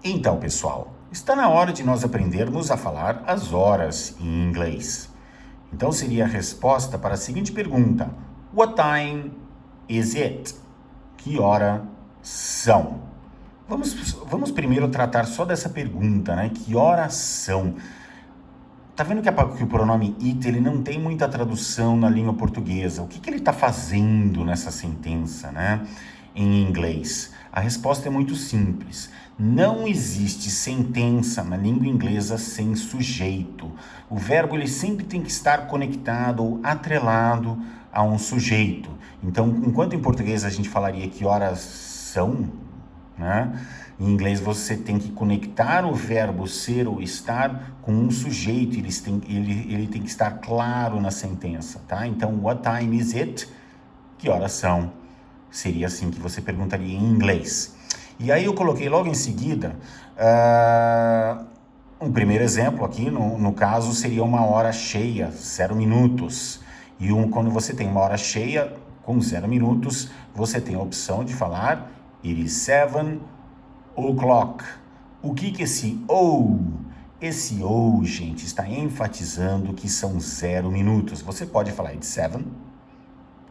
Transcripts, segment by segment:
Então, pessoal, está na hora de nós aprendermos a falar as horas em inglês. Então, seria a resposta para a seguinte pergunta: What time is it? Que hora são? Vamos primeiro tratar só dessa pergunta, né? Que horas são? Tá vendo que o pronome it ele não tem muita tradução na língua portuguesa? O que ele está fazendo nessa sentença, né? Em inglês? A resposta é muito simples. Não existe sentença na língua inglesa sem sujeito. O verbo ele sempre tem que estar conectado ou atrelado a um sujeito. Então, enquanto em português a gente falaria que horas são, né? Em inglês você tem que conectar o verbo ser ou estar com um sujeito, ele tem que estar claro na sentença, tá? Então, what time is it? Que horas são? Seria assim que você perguntaria em inglês. E aí eu coloquei logo em seguida um primeiro exemplo aqui, no caso seria uma hora cheia, 0 minutos. E quando você tem uma hora cheia com 0 minutos, você tem a opção de falar It is 7 o'clock. O que esse ou? Esse ou, gente, está enfatizando que são 0 minutos. Você pode falar It's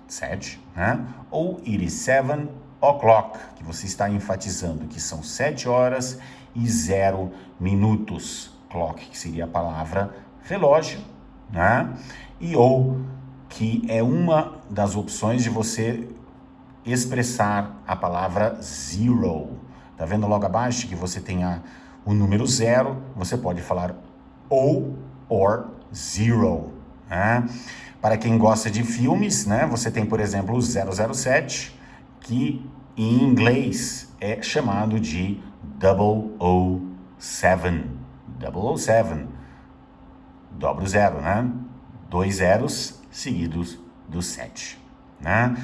7, né? Ou It is 7 o'clock, que você está enfatizando que são 7 horas e 0 minutos. Clock, que seria a palavra relógio, né? E ou, que é uma das opções de você expressar a palavra zero. Tá vendo logo abaixo que você tem o número 0, você pode falar ou or zero, né? Para quem gosta de filmes, né, você tem, por exemplo, o 007, que em inglês é chamado de 007. 007. Dobro zero, né? 2 zeros seguidos do 7, né?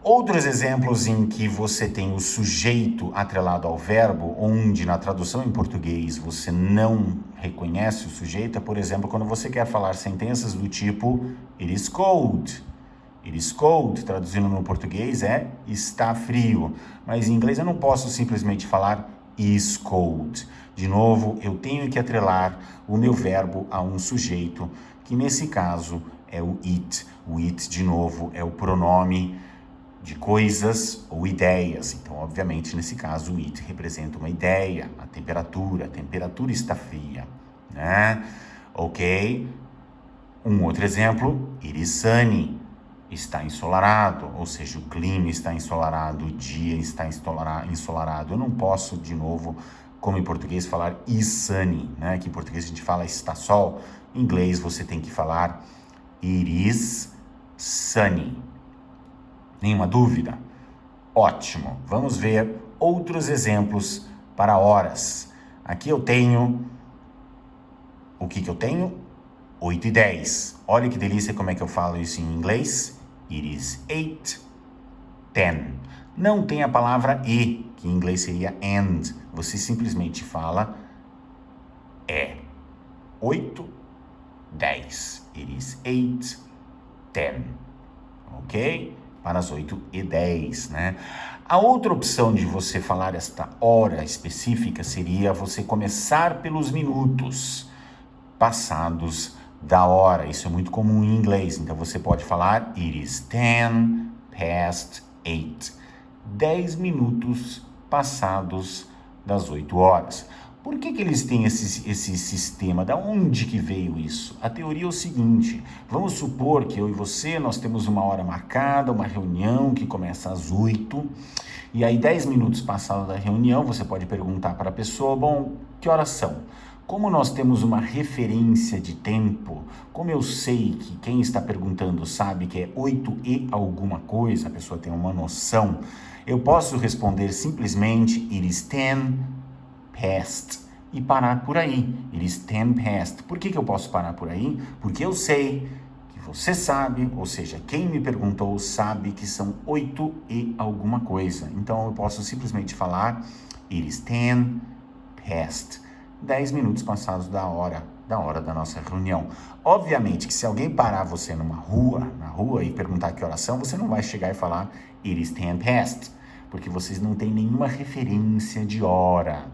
Outros exemplos em que você tem o sujeito atrelado ao verbo, onde na tradução em português você não reconhece o sujeito, é, por exemplo, quando você quer falar sentenças do tipo It is cold. It is cold, traduzindo no português, é está frio. Mas em inglês eu não posso simplesmente falar is cold. De novo, eu tenho que atrelar o meu verbo a um sujeito, que nesse caso é o it. O it, de novo, é o pronome de coisas ou ideias. Então, obviamente, nesse caso, o it representa uma ideia, a temperatura está fria, né? Ok? Um outro exemplo, it is sunny, está ensolarado, ou seja, o clima está ensolarado, o dia está ensolarado. Eu não posso, de novo, como em português, falar is sunny, né? Que em português a gente fala está sol. Em inglês você tem que falar it is sunny. Nenhuma dúvida? Ótimo. Vamos ver outros exemplos para horas. Aqui eu tenho... O que eu tenho? 8 e 10. Olha que delícia como é que eu falo isso em inglês. It is 8, 10. Não tem a palavra e, que em inglês seria and. Você simplesmente fala 8, 10. It is 8, 10. Ok? Para as 8 e 10, né? A outra opção de você falar esta hora específica seria você começar pelos minutos passados da hora. Isso é muito comum em inglês. Então, você pode falar It is 10 past 8. 10 minutos passados das 8 horas. Por que eles têm esse sistema? Da onde que veio isso? A teoria é o seguinte: vamos supor que eu e você, nós temos uma hora marcada, uma reunião que começa às 8, e aí 10 minutos passados da reunião, você pode perguntar para a pessoa, bom, que horas são? Como nós temos uma referência de tempo, como eu sei que quem está perguntando sabe que é 8 e alguma coisa, a pessoa tem uma noção, eu posso responder simplesmente It is 10 past e parar por aí. It is 10 past. Por que eu posso parar por aí? Porque eu sei que você sabe, ou seja, quem me perguntou sabe que são 8 e alguma coisa. Então eu posso simplesmente falar It is 10 past. 10 minutos passados da hora da nossa reunião. Obviamente que se alguém parar você na rua e perguntar que horas são, você não vai chegar e falar It is 10 past, porque vocês não têm nenhuma referência de hora.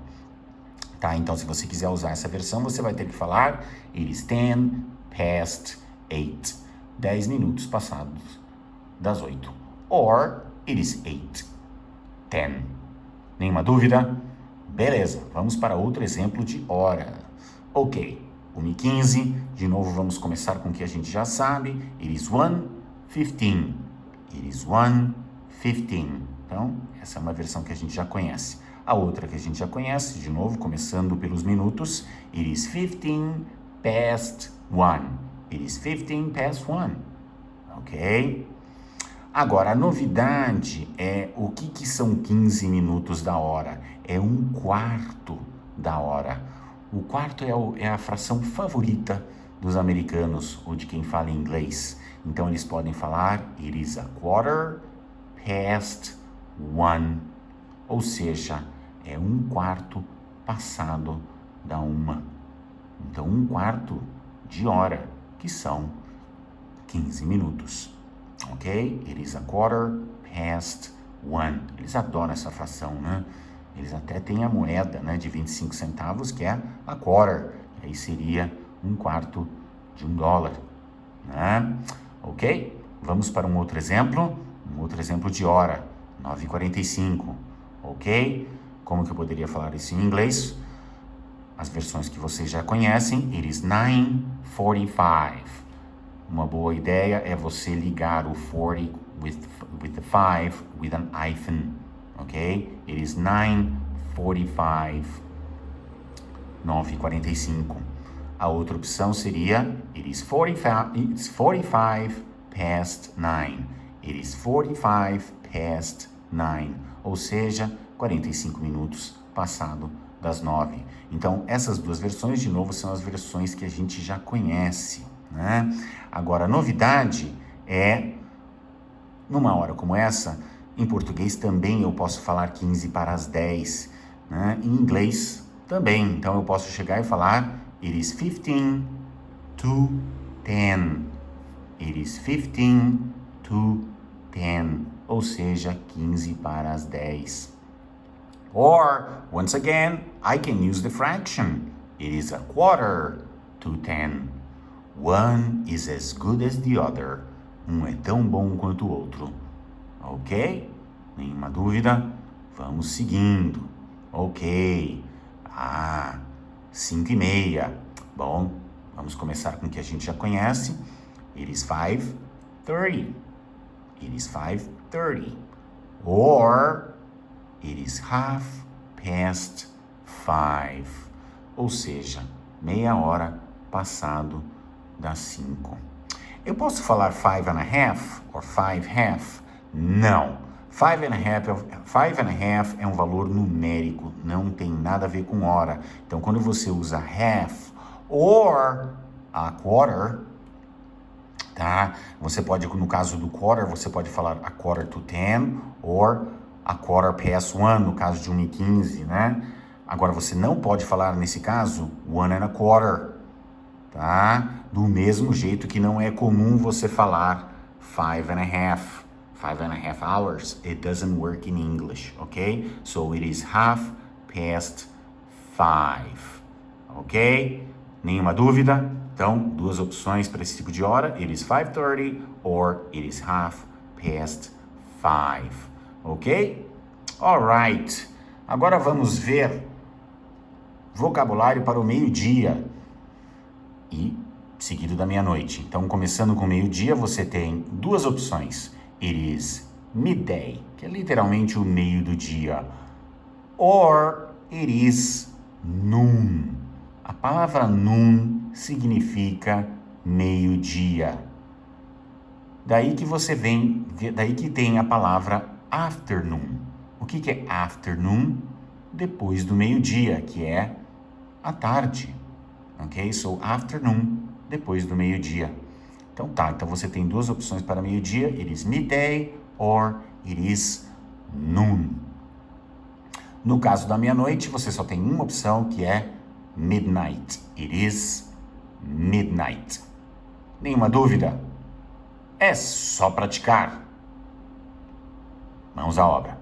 Tá? Então, se você quiser usar essa versão, você vai ter que falar it is 10 past 8. 10 minutos passados das 8. Or it is 8, 10. Nenhuma dúvida? Beleza, vamos para outro exemplo de hora. Ok, 1h15, de novo vamos começar com o que a gente já sabe. It is 1:15. It is 1:15. Então, essa é uma versão que a gente já conhece. A outra que a gente já conhece, de novo, começando pelos minutos. It is 15 past 1. It is 15 past 1. Ok? Agora, a novidade é o que são 15 minutos da hora? É 1/4 da hora. O quarto é a fração favorita dos americanos ou de quem fala inglês. Então, eles podem falar it is a quarter past 1. Ou seja, é 1/4 passado da 1. Então, 1/4 de hora, que são 15 minutos. Ok? It is a quarter past 1. Eles adoram essa fração, né? Eles até têm a moeda, né, de 25 centavos, que é a quarter. Aí seria 1/4 de $1, né? Ok? Vamos para um outro exemplo de hora, 9h45. Ok? Como que eu poderia falar isso em inglês? As versões que vocês já conhecem. It is 9:45. Uma boa ideia é você ligar o 40 with the 5 with an hyphen. Ok? It is 9:45. 9h45. A outra opção seria it is 45 past 9. It is 45 past 9. Ou seja, 45 minutos passado das 9. Então, essas duas versões, de novo, são as versões que a gente já conhece, né? Agora, a novidade é, numa hora como essa, em português também eu posso falar 15 para as 10, né? Em inglês também. Então, eu posso chegar e falar it is 15 to 10. It is 15 to 10. Ou seja, 15 para as 10. Or, once again, I can use the fraction. It is a quarter to 10. One is as good as the other. Um é tão bom quanto o outro. Ok? Nenhuma dúvida? Vamos seguindo. Ok. 5:30. Bom, vamos começar com o que a gente já conhece. It is 5:30. It is 5:30. Or, it is 5:30. Ou seja, meia hora passado das 5. Eu posso falar 5.5 ou 5.5? Não. 5.5 é um valor numérico, não tem nada a ver com hora. Então, quando você usa half or a quarter, tá? Você pode, no caso do quarter, você pode falar a quarter to 10 or a quarter past 1, no caso de 1:15, né? Agora, você não pode falar, nesse caso, 1.25, tá? Do mesmo jeito que não é comum você falar 5.5. 5.5 hours, it doesn't work in English, okay? So it is 5:30, ok? Nenhuma dúvida? Então, duas opções para esse tipo de hora, it is 5:30 or it is 5:30, ok? Alright, agora vamos ver vocabulário para o meio-dia e seguido da meia-noite. Então, começando com meio-dia, você tem duas opções. It is midday, que é literalmente o meio do dia. Or it is noon. A palavra noon significa meio-dia. Daí que tem a palavra afternoon. O que é afternoon? Depois do meio-dia, que é a tarde. Ok? So, afternoon, depois do meio-dia. Então então você tem duas opções para meio-dia, it is midday or it is noon. No caso da meia-noite, você só tem uma opção, que é midnight. It is midnight. Nenhuma dúvida? É só praticar. Mãos à obra.